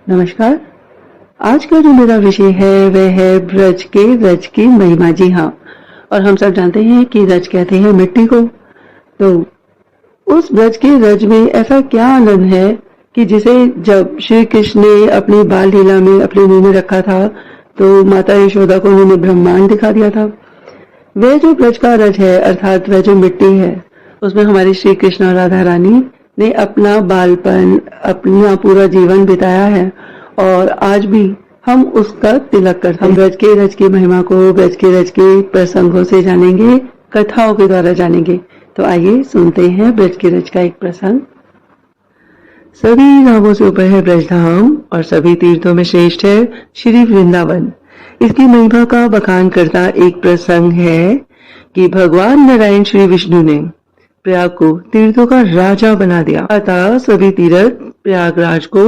नमस्कार। आज का जो मेरा विषय है वह है ब्रज के रज की महिमा। जी हाँ, और हम सब जानते हैं कि रज कहते हैं मिट्टी को। तो उस ब्रज के रज में ऐसा क्या आनंद है कि जिसे जब श्री कृष्ण ने अपनी बाल लीला में अपने मुंह में रखा था तो माता यशोदा को उन्होंने ब्रह्मांड दिखा दिया था। वह जो ब्रज का रज है अर्थात वह जो मिट्टी है उसमें हमारे श्री कृष्ण और राधा रानी ने अपना बालपन अपना पूरा जीवन बिताया है और आज भी हम उसका तिलक करते हैं। हम ब्रज के रज की महिमा को ब्रज के रज के प्रसंगों से जानेंगे, कथाओं के द्वारा जानेंगे। तो आइए सुनते हैं ब्रज के रज का एक प्रसंग। सभी धामों से ऊपर है ब्रज धाम और सभी तीर्थों में श्रेष्ठ है श्री वृंदावन। इसकी महिमा का बखान करता एक प्रसंग है कि भगवान नारायण श्री विष्णु ने प्रयाग को तीर्थों का राजा बना दिया। अतः सभी तीर्थ प्रयागराज को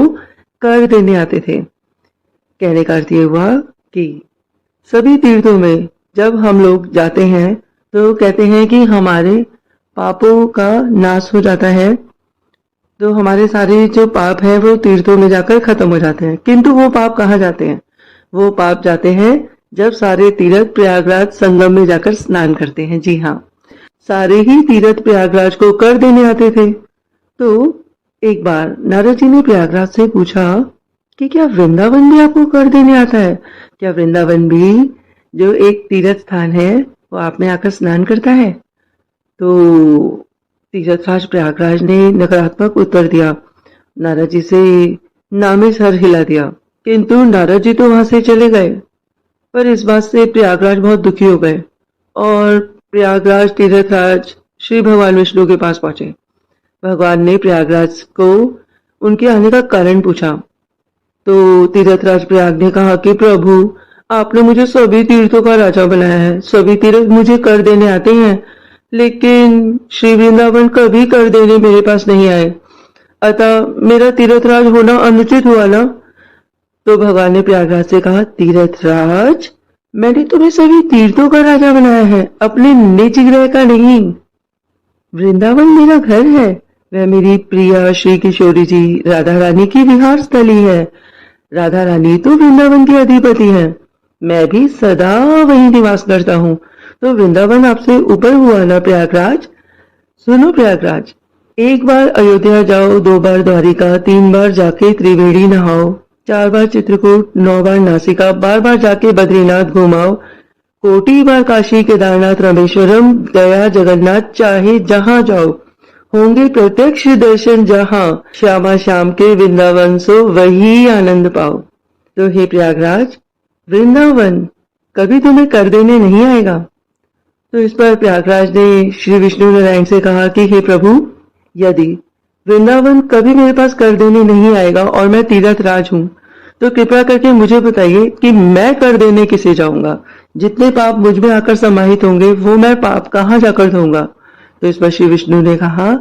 कर देने आते थे। कहने का अर्थ ये हुआ कि सभी तीर्थों में जब हम लोग जाते हैं तो कहते हैं कि हमारे पापों का नाश हो जाता है, तो हमारे सारे जो पाप है वो तीर्थों में जाकर खत्म हो जाते हैं। किंतु वो पाप कहाँ जाते हैं? वो पाप जाते हैं जब सारे तीर्थ प्रयागराज संगम में जाकर स्नान करते हैं। जी हाँ, सारे ही तीर्थ प्रयागराज को कर देने आते थे। तो एक बार नारद जी ने प्रयागराज से पूछा कि क्या वृंदावन भी आपको कर देने आता है? क्या वृंदावन भी जो एक तीर्थ स्थान है वो आप में आकर स्नान करता है? तो तीर्थराज प्रयागराज ने नकारात्मक उत्तर दिया। नारद जी से नामे सर हिला दिया, किंतु नारद जी तो वहां से चले गए। पर इस बात से प्रयागराज बहुत दुखी हो गए और प्रयागराज तीर्थराज श्री भगवान विष्णु के पास पहुंचे। भगवान ने प्रयागराज को उनके आने का कारण पूछा तो तीर्थराज प्रयाग ने कहा कि प्रभु, आपने मुझे सभी तीर्थों का राजा बनाया है, सभी तीर्थ मुझे कर देने आते हैं, लेकिन श्री वृंदावन कभी कर देने मेरे पास नहीं आए, अतः मेरा तीर्थराज होना अनुचित हुआ ना? तो भगवान ने प्रयागराज से कहा, तीर्थराज, मैंने तुम्हें सभी तीर्थों का राजा बनाया है, अपने निज ग्रह का नहीं। वृंदावन मेरा घर है, वह मेरी प्रिया श्री किशोरी जी राधा रानी की विहार स्थली है। राधा रानी तो वृंदावन की अधिपति है, मैं भी सदा वहीं निवास करता हूँ। तो वृंदावन आपसे ऊपर हुआ ना प्रयागराज? सुनो प्रयागराज, एक बार अयोध्या जाओ, 2 बार द्वारिका, 3 बार जाके त्रिवेणी नहाओ, 4 बार चित्रकूट, 9 बार नासिका, 12 बार जाके बद्रीनाथ घुमाओ, कोटि बार काशी केदारनाथ रामेश्वरम गया जगन्नाथ, चाहे जहां जाओ होंगे प्रत्यक्ष दर्शन, जहां श्यामा श्याम के वृंदावन सो वही आनंद पाओ। तो हे प्रयागराज, वृंदावन कभी तुम्हें कर देने नहीं आएगा। तो इस पर प्रयागराज ने श्री विष्णु नारायण से कहा कि हे प्रभु, यदि वृंदावन कभी मेरे पास कर देने नहीं आएगा और मैं तीर्थराज हूँ तो कृपया करके मुझे बताइए कि मैं कर देने किसे जाऊंगा? जितने पाप मुझ में आकर समाहित होंगे वो मैं पाप कहाँ जाकर धोऊंगा? तो इस पर श्री विष्णु ने कहा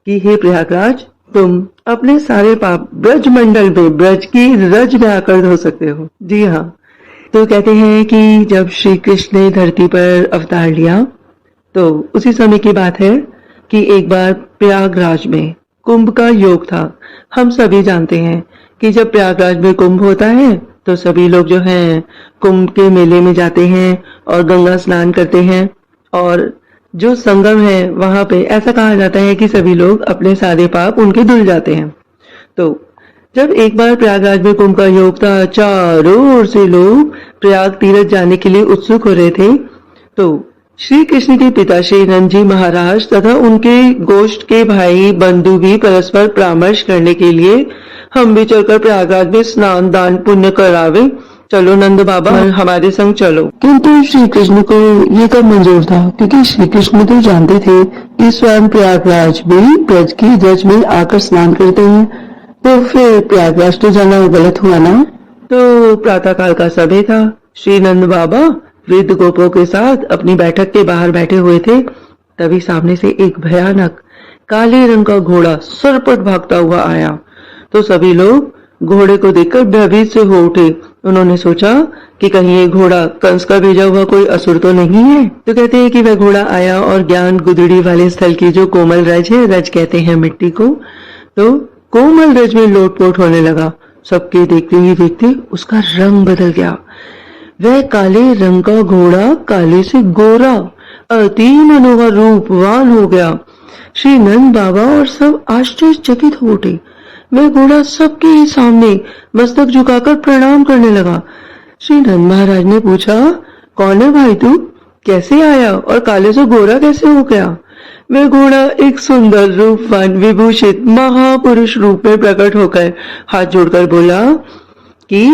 कि हे प्रयागराज, तुम अपने सारे पाप ब्रज मंडल में ब्रज की रज में आकर धो सकते हो। जी हाँ, तो कहते हैं कि जब श्री कृष्ण ने धरती पर अवतार लिया तो उसी समय की बात है कि एक बार प्रयागराज में कुंभ का योग था। हम सभी जानते हैं कि जब प्रयागराज में कुंभ होता है तो सभी लोग जो हैं कुंभ के मेले में जाते हैं और गंगा स्नान करते हैं, और जो संगम है वहां पे ऐसा कहा जाता है कि सभी लोग अपने सारे पाप उनके धुल जाते हैं। तो जब एक बार प्रयागराज में कुंभ का योग था, चारों ओर से लोग प्रयाग तीर्थ जाने के लिए उत्सुक हो रहे थे। तो श्री कृष्ण के पिता श्री नंद जी महाराज तथा उनके गोष्ठ के भाई बंधु भी परस्पर परामर्श करने के लिए हम भी चलकर प्रयागराज में स्नान दान पुण्य करावे, चलो नंद बाबा हमारे संग चलो। किंतु श्री कृष्ण को ये कब मंजूर था, क्योंकि श्री कृष्ण तो जानते थे कि स्वयं प्रयागराज भी ब्रज की रज में आकर स्नान करते हैं, तो फिर प्रयागराज तो जाना गलत हुआ ना। तो प्रातःकाल का समय था। श्री नंद बाबा वृद्ध गोपों के साथ अपनी बैठक के बाहर बैठे हुए थे। तभी सामने से एक भयानक काले रंग का घोड़ा सरपट भागता हुआ आया। तो सभी लोग घोड़े को देखकर भयभीत से हो उठे। उन्होंने सोचा कि कहीं ये घोड़ा कंस का भेजा हुआ कोई असुर तो नहीं है। तो कहते हैं कि वह घोड़ा आया और ज्ञान गुदड़ी वाले स्थल की जो कोमल रज है, रज कहते हैं मिट्टी को, तो कोमल रज में लोटपोट होने लगा। सबके देखते ही देखते उसका रंग बदल गया। वह काले रंग का घोड़ा काले से गोरा अति मनोहर रूपवान हो गया। श्री नंद बाबा और सब आश्चर्यचकित हो उठे। वह घोड़ा सबके ही सामने मस्तक झुकाकर प्रणाम करने लगा। श्री नंद महाराज ने पूछा, कौन है भाई तू? कैसे आया और काले से गोरा कैसे हो गया? वह घोड़ा एक सुंदर रूपवान विभूषित महापुरुष रूप में प्रकट होकर हाथ जोड़कर बोला कि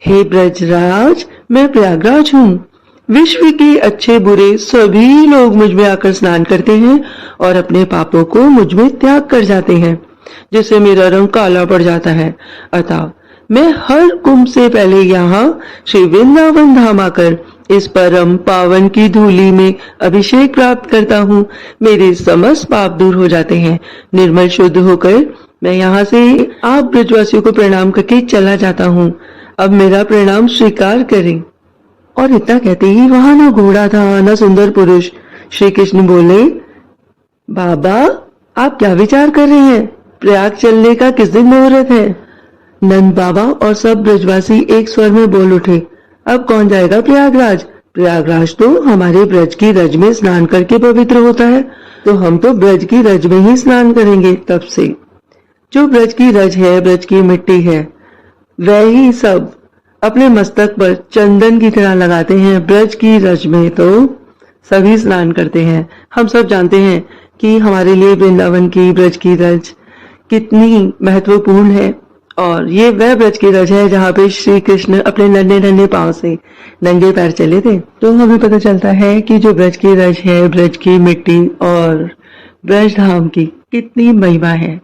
हे ब्रजराज, मैं प्रयागराज हूँ। विश्व के अच्छे बुरे सभी लोग मुझ में आकर स्नान करते हैं और अपने पापों को मुझ में त्याग कर जाते हैं, जिससे मेरा रंग काला पड़ जाता है। अतः मैं हर कुंभ से पहले यहाँ श्री वृंदावन धाम आकर इस परम पावन की धूली में अभिषेक प्राप्त करता हूँ। मेरे समस्त पाप दूर हो जाते हैं। निर्मल शुद्ध होकर मैं यहाँ से आप ब्रजवासियों को प्रणाम करके चला जाता हूँ। अब मेरा प्रणाम स्वीकार करें। और इतना कहते ही वहां ना घोड़ा था ना सुंदर पुरुष। श्री कृष्ण बोले, बाबा आप क्या विचार कर रहे हैं? प्रयाग चलने का किस दिन मुहूर्त है? नंद बाबा और सब ब्रजवासी एक स्वर में बोल उठे, अब कौन जाएगा प्रयागराज? प्रयागराज तो हमारे ब्रज की रज में स्नान करके पवित्र होता है, तो हम तो ब्रज की रज में ही स्नान करेंगे। तब से जो ब्रज की रज है, ब्रज की मिट्टी है, वह ही सब अपने मस्तक पर चंदन की तरह लगाते हैं। ब्रज की रज में तो सभी स्नान करते हैं। हम सब जानते हैं कि हमारे लिए वृंदावन की ब्रज की रज कितनी महत्वपूर्ण है, और ये वह ब्रज की रज है जहाँ पे श्री कृष्ण अपने नन्हे नन्हे पांव से नंगे पैर चले थे। तो हमें पता चलता है कि जो ब्रज की रज है, ब्रज की मिट्टी और ब्रज धाम की कितनी महिमा है।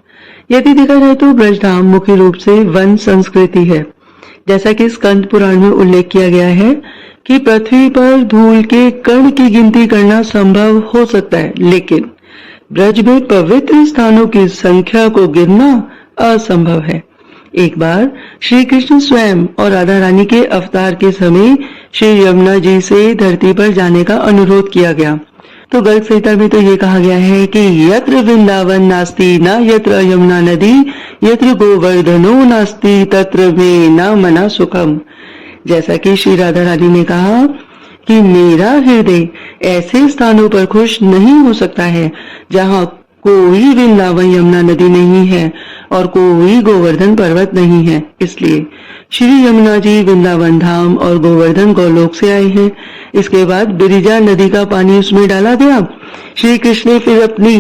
यदि देखा जाए तो ब्रज धाम मुख्य रूप से वन संस्कृति है। जैसा कि स्कंद पुराण में उल्लेख किया गया है कि पृथ्वी पर धूल के कण की गिनती करना संभव हो सकता है, लेकिन ब्रज में पवित्र स्थानों की संख्या को गिनना असंभव है। एक बार श्री कृष्ण स्वयं और राधा रानी के अवतार के समय श्री यमुना जी से धरती पर जाने का अनुरोध किया गया। तो गर्ग संहिता में तो ये कहा गया है कि यत्र वृंदावन नास्ति न यत्र यमुना नदी यत्र गोवर्धनो नास्ति तत्र में न मना सुखम। जैसा कि श्री राधा रानी ने कहा कि मेरा हृदय ऐसे स्थानों पर खुश नहीं हो सकता है जहाँ कोई वृंदावन यमुना नदी नहीं है और कोई गोवर्धन पर्वत नहीं है। इसलिए श्री यमुना जी वृंदावन धाम और गोवर्धन गोलोक से आए हैं। इसके बाद बिरिजा नदी का पानी उसमें डाला गया। श्री कृष्ण ने फिर अपनी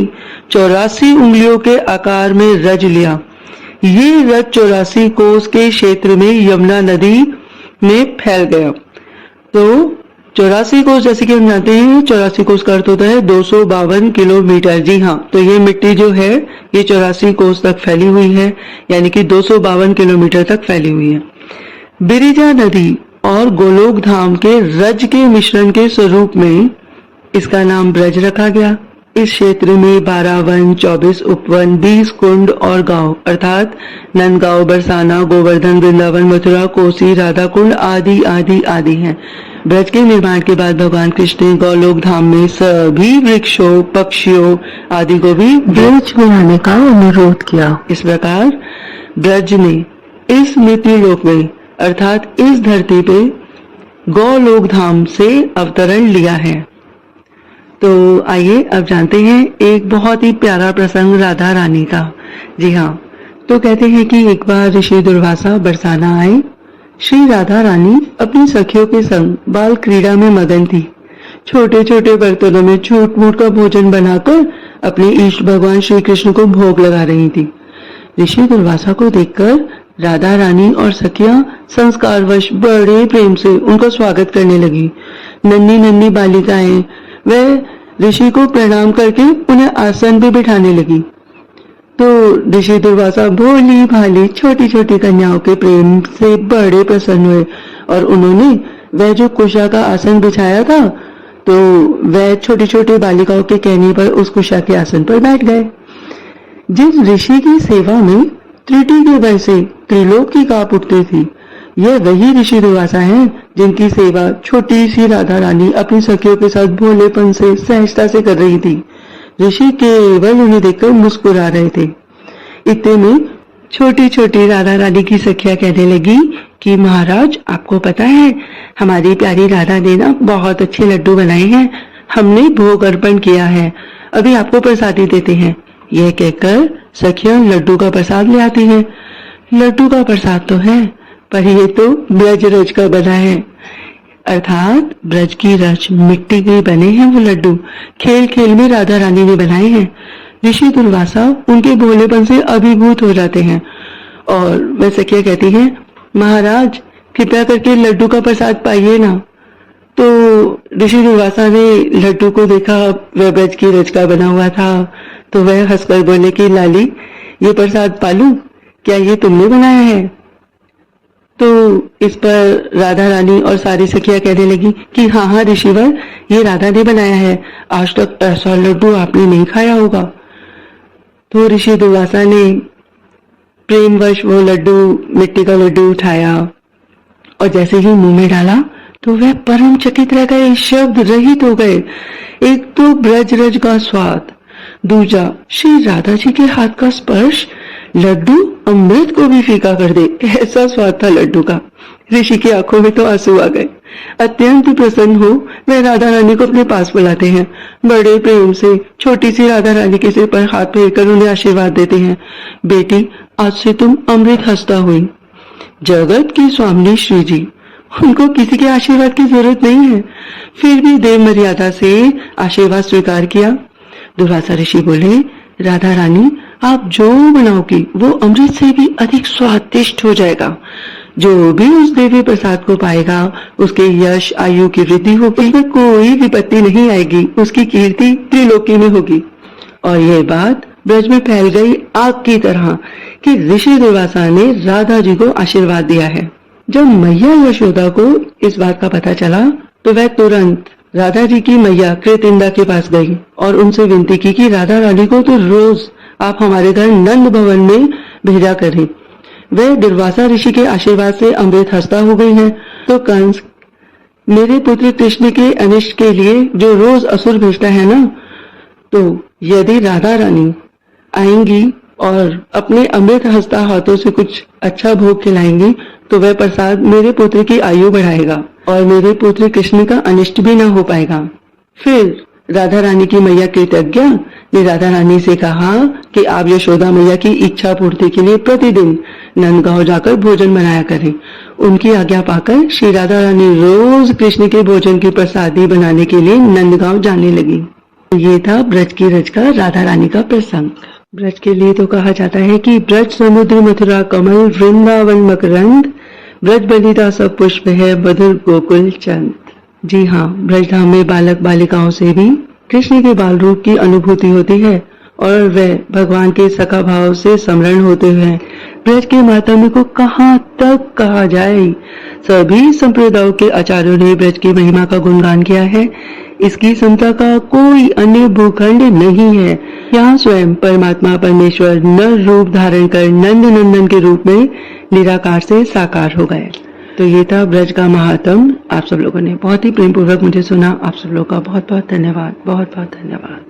84 उंगलियों के आकार में रज लिया। ये रज 84 कोस के क्षेत्र में यमुना नदी में फैल गया। तो 84 कोस, जैसे कि हम जानते हैं 84 कोस का अर्थ होता है 252 किलोमीटर। जी हाँ, तो ये मिट्टी जो है ये 84 कोस तक फैली हुई है, यानी कि 252 किलोमीटर तक फैली हुई है। बिरिजा नदी और गोलोक धाम के रज के मिश्रण के स्वरूप में इसका नाम ब्रज रखा गया। इस क्षेत्र में 12 वन, 24 उपवन, 20 कुंड और गांव अर्थात नंदगांव, बरसाना, गोवर्धन, वृंदावन, मथुरा, कोसी, राधा कुंड आदि आदि आदि हैं। ब्रज के निर्माण के बाद भगवान कृष्ण ने गोलोक धाम में सभी वृक्षों, पक्षियों आदि को भी ब्रज बनाने का अनुरोध किया। इस प्रकार ब्रज ने इस मृत्यु लोक में अर्थात इस धरती पे गोलोक धाम से अवतरण लिया है। तो आइए अब जानते हैं एक बहुत ही प्यारा प्रसंग राधा रानी का। जी हाँ, तो कहते हैं कि एक बार ऋषि दुर्वासा बरसाना आए। श्री राधा रानी अपनी सखियों के संग बाल क्रीड़ा में मगन थी। छोटे छोटे बर्तनों में छूट मूट का भोजन बनाकर अपने इष्ट भगवान श्री कृष्ण को भोग लगा रही थी। ऋषि दुर्वासा को देखकर राधा रानी और सखियां संस्कारवश बड़े प्रेम से उनका स्वागत करने लगी। नन्ही नन्ही बालिकाएं वह ऋषि को प्रणाम करके उन्हें आसन पे बिठाने लगी। तो ऋषि दुर्वासा भोली भाली छोटी छोटी कन्याओं के प्रेम से बड़े प्रसन्न हुए और उन्होंने वह जो कुशा का आसन बिछाया था, तो वह छोटी छोटी बालिकाओं के कहने पर उस कुशा के आसन पर बैठ गए। जिस ऋषि की सेवा में त्रिटी के भय से त्रिलोक की कांप उठती थी, यह वही ऋषि दुर्वासा हैं जिनकी सेवा छोटी सी राधा रानी अपनी सखियों के साथ भोलेपन से सहजता से कर रही थी। ऋषि केवल उन्हें देखकर मुस्कुरा रहे थे। इतने में छोटी छोटी राधा रानी की सखियां कहने लगी कि महाराज आपको पता है हमारी प्यारी राधा ने ना बहुत अच्छे लड्डू बनाए हैं, हमने भोग अर्पण किया है, अभी आपको प्रसादी देते हैं। यह कहकर सखियां लड्डू का प्रसाद ले आती हैं। लड्डू का प्रसाद तो है पर ये तो ब्रज रज का बना है, अर्थात ब्रज की रज मिट्टी के बने हैं वो लड्डू, खेल खेल में राधा रानी ने बनाए हैं। ऋषि दुर्वासा उनके भोलेपन से अभिभूत हो जाते हैं और वह सखिया कहती हैं महाराज कृपया करके लड्डू का प्रसाद पाइए ना। तो ऋषि दुर्वासा ने लड्डू को देखा, वह ब्रज की रज का बना हुआ था, तो वह हंसकर बोले कि लाली ये प्रसाद पालू, क्या ये तुमने बनाया है? तो इस पर राधा रानी और सारी सखियां कहने लगी कि हाँ हाँ ऋषिवर, ये राधा ने बनाया है, आज तक ऐसा लड्डू आपने नहीं खाया होगा। तो ऋषि दुर्वासा ने प्रेमवश वो लड्डू, मिट्टी का लड्डू उठाया और जैसे ही मुंह में डाला तो वह परम चकित रह गए, शब्द रहित हो गए। एक तो ब्रज रज का स्वाद, दूजा श्री राधा जी के हाथ का स्पर्श लड्डू अमृत को भी फीका कर दे, ऐसा स्वाद था लड्डू का। ऋषि की आंखों में तो आंसू आ गए। अत्यंत प्रसन्न हो वह राधा रानी को अपने पास बुलाते हैं, बड़े प्रेम से छोटी सी राधा रानी के सिर पर हाथ फेरकर उन्हें आशीर्वाद देते हैं, बेटी आज से तुम अमृत हस्ता हुई। जगत की स्वामिनी श्री जी, उनको किसी के आशीर्वाद की जरूरत नहीं है, फिर भी देव मर्यादा से आशीर्वाद स्वीकार किया। दुर्वासा ऋषि बोले राधा रानी आप जो बनाओगी वो अमृत से भी अधिक स्वादिष्ट हो जाएगा, जो भी उस देवी प्रसाद को पाएगा उसके यश आयु की वृद्धि होगी, उसमें कोई विपत्ति नहीं आएगी, उसकी कीर्ति त्रिलोकी में होगी। और यह बात ब्रज में फैल गई आग की तरह कि ऋषि दुर्वासा ने राधा जी को आशीर्वाद दिया है। जब मैया यशोदा को इस बात का पता चला तो वह तुरंत राधा जी की मैया कृतिंदा के पास गई और उनसे विनती की कि राधा रानी को तो रोज आप हमारे घर नंद भवन में भेजा करें। वह दुर्वासा ऋषि के आशीर्वाद से अमृत हस्ता हो गई हैं। तो कंस मेरे पुत्र कृष्ण के अनिष्ट के लिए जो रोज असुर भेजता है ना, तो यदि राधा रानी आएंगी और अपने अमृत हस्ता हाथों से कुछ अच्छा भोग खिलाएंगी तो वह प्रसाद मेरे पुत्र की आयु बढ़ाएगा और मेरे पुत्र कृष्ण का अनिष्ट भी न हो पाएगा। फिर राधा रानी की मैया कृतज्ञा ने राधा रानी से कहा कि आप यशोदा मैया की इच्छा पूर्ति के लिए प्रतिदिन नंदगांव जाकर भोजन बनाया करें। उनकी आज्ञा पाकर श्री राधा रानी रोज कृष्ण के भोजन की प्रसादी बनाने के लिए नंदगांव जाने लगी। ये था ब्रज की रज का राधा रानी का प्रसंग। ब्रज के लिए तो कहा जाता है कि ब्रज समुद्र मथुरा कमल वृंदावन मकरंद, ब्रज बलिदा सब पुष्प है मधुर गोकुल चंद। जी हाँ, ब्रजधाम में बालक बालिकाओं से भी कृष्ण के बाल रूप की अनुभूति होती है और वह भगवान के सखा भाव से समरण होते हैं। ब्रज के मातम्य को कहाँ तक कहा जाए, सभी संप्रदायों के आचार्यों ने ब्रज की महिमा का गुणगान किया है। इसकी समता का कोई अन्य भूखंड नहीं है। यहाँ स्वयं परमात्मा परमेश्वर नर रूप धारण कर नंद नंदन के रूप में निराकार से साकार हो गए। तो ये था ब्रज का महात्म। आप सब लोगों ने बहुत ही प्रेम पूर्वक मुझे सुना। आप सब लोगों का बहुत बहुत धन्यवाद, बहुत बहुत धन्यवाद।